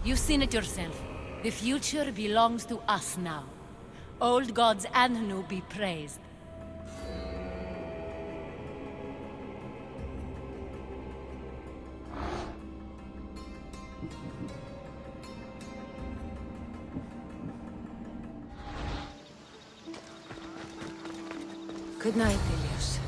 You've seen it yourself. The future belongs to us now. Old gods and new be praised. Good night, Ilios.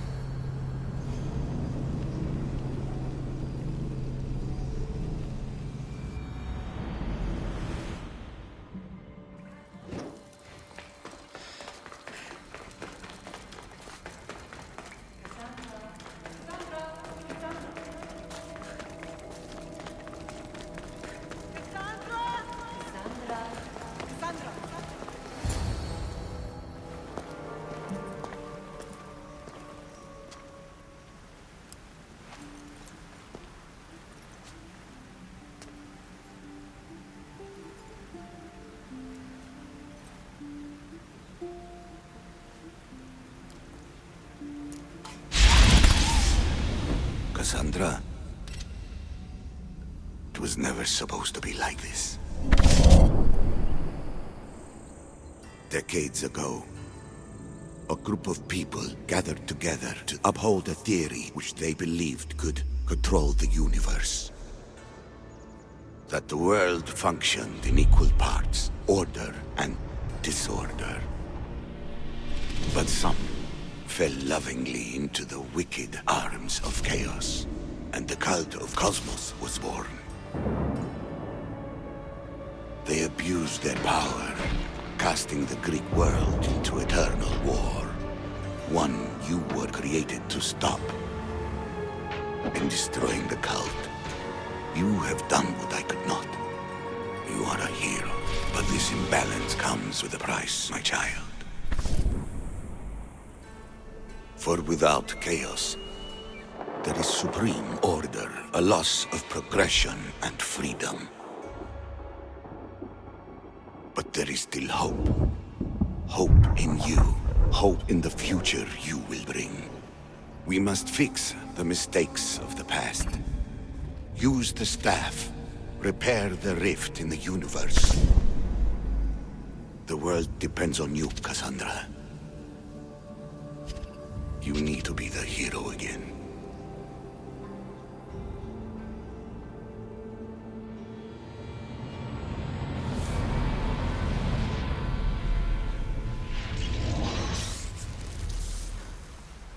Cassandra, it was never supposed to be like this. Decades ago, a group of people gathered together to uphold a theory which they believed could control the universe. That the world functioned in equal parts, order and disorder. But some fell lovingly into the wicked arms of chaos, and the cult of Cosmos was born. They abused their power, casting the Greek world into eternal war. One you were created to stop. In destroying the cult, you have done what I could not. You are a hero, but this imbalance comes with a price, my child. For without chaos, there is supreme order, a loss of progression and freedom. But there is still hope. Hope in you. Hope in the future you will bring. We must fix the mistakes of the past. Use the staff. Repair the rift in the universe. The world depends on you, Cassandra. You need to be the hero again.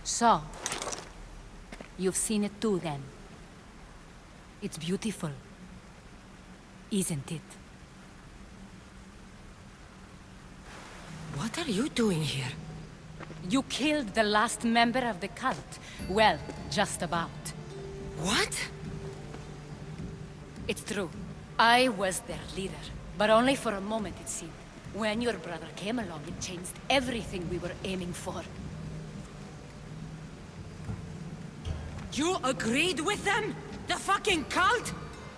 So, you've seen it too then. It's beautiful, isn't it? What are you doing here? You killed the last member of the cult. Well, just about. What? It's true. I was their leader, but only for a moment it seemed. When your brother came along, it changed everything we were aiming for. You agreed with them? The fucking cult?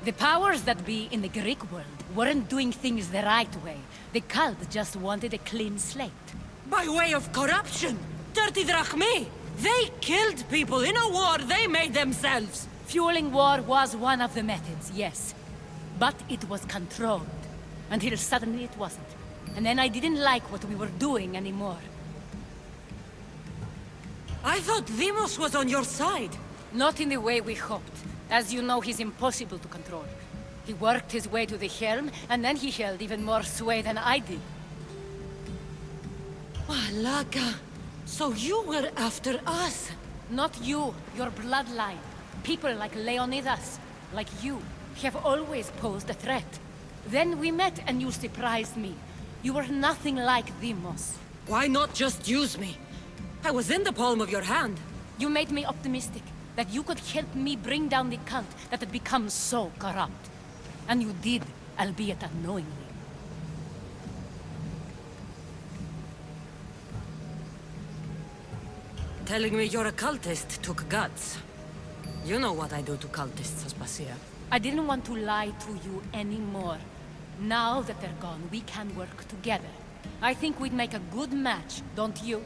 The powers that be in the Greek world weren't doing things the right way. The cult just wanted a clean slate. By way of corruption! Dirty drachmi! They killed people in a war they made themselves! Fueling war was one of the methods, yes. But it was controlled. Until suddenly it wasn't. And then I didn't like what we were doing anymore. I thought Demos was on your side. Not in the way we hoped. As you know, he's impossible to control. He worked his way to the helm, and then he held even more sway than I did. Malaga. So you were after us? Not you, your bloodline. People like Leonidas, like you, have always posed a threat. Then we met and you surprised me. You were nothing like Demos. Why not just use me? I was in the palm of your hand. You made me optimistic that you could help me bring down the cult that had become so corrupt. And you did, albeit unknowingly. Telling me you're a cultist took guts. You know what I do to cultists, Aspasia. I didn't want to lie to you anymore. Now that they're gone, we can work together. I think we'd make a good match, don't you?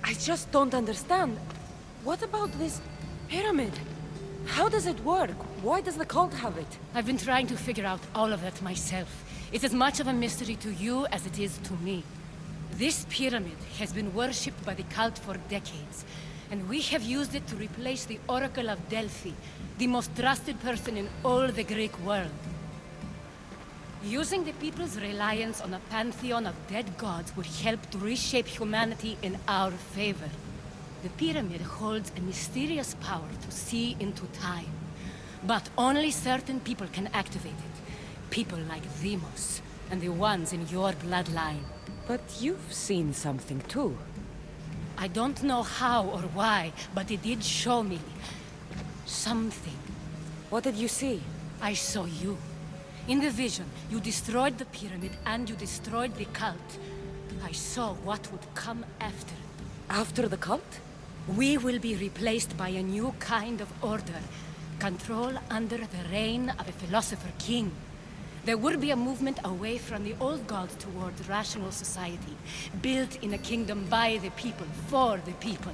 I just don't understand. What about this pyramid? How does it work? Why does the cult have it? I've been trying to figure out all of that myself. It's as much of a mystery to you as it is to me. This pyramid has been worshipped by the cult for decades, and we have used it to replace the Oracle of Delphi, the most trusted person in all the Greek world. Using the people's reliance on a pantheon of dead gods would help to reshape humanity in our favor. The pyramid holds a mysterious power to see into time, but only certain people can activate it. People like Demos, and the ones in your bloodline. But you've seen something too. I don't know how or why, but it did show me something. What did you see? I saw you. In the vision, you destroyed the pyramid and you destroyed the cult. I saw what would come after. After the cult? We will be replaced by a new kind of order. Control under the reign of a philosopher king. There will be a movement away from the old gods towards rational society, built in a kingdom by the people, for the people.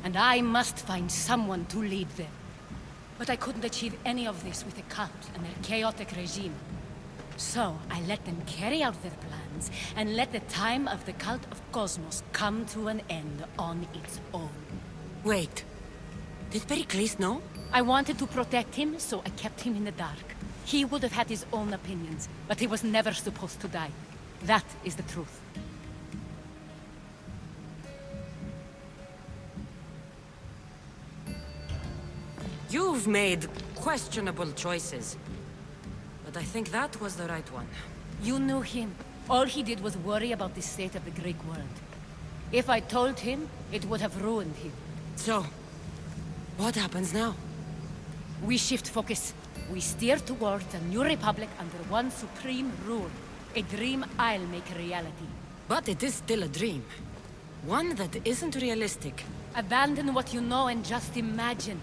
And I must find someone to lead them. But I couldn't achieve any of this with the cult and their chaotic regime. So I let them carry out their plans, and let the time of the cult of Cosmos come to an end on its own. Wait. Did Pericles know? I wanted to protect him, so I kept him in the dark. He would have had his own opinions, but he was never supposed to die. That is the truth. You've made questionable choices. But I think that was the right one. You knew him. All he did was worry about the state of the Greek world. If I told him, it would have ruined him. So, what happens now? We shift focus. We steer towards a new republic under one supreme rule. A dream I'll make a reality. But it is still a dream. One that isn't realistic. Abandon what you know and just imagine.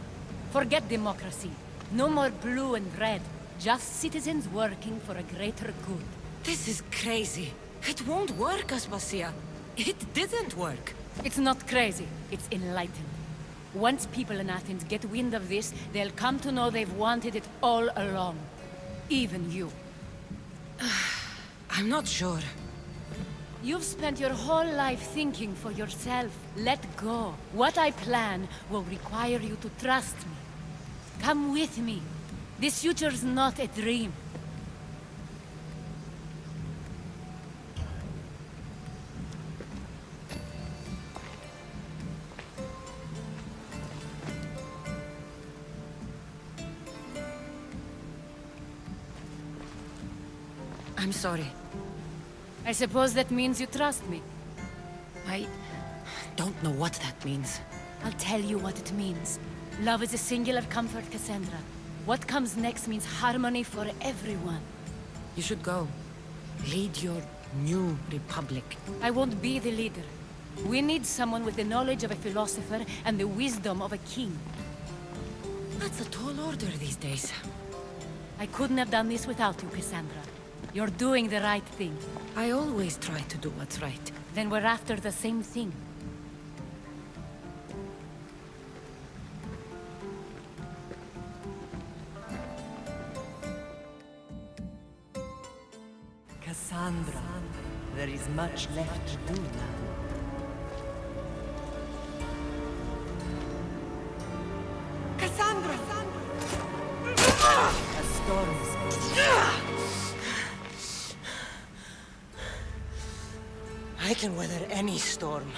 Forget democracy. No more blue and red. Just citizens working for a greater good. This is crazy. It won't work, Aspasia. It didn't work. It's not crazy. It's enlightened. Once people in Athens get wind of this, they'll come to know they've wanted it all along. Even you. I'm not sure. You've spent your whole life thinking for yourself. Let go. What I plan will require you to trust me. Come with me. This future's not a dream. I'm sorry. I suppose that means you trust me. I don't know what that means. I'll tell you what it means. Love is a singular comfort, Cassandra. What comes next means harmony for everyone. You should go. Lead your new republic. I won't be the leader. We need someone with the knowledge of a philosopher and the wisdom of a king. That's a tall order these days. I couldn't have done this without you, Cassandra. You're doing the right thing. I always try to do what's right. Then we're after the same thing. Cassandra, there is much left to do now. Cassandra! A storm is coming. I can weather any storm.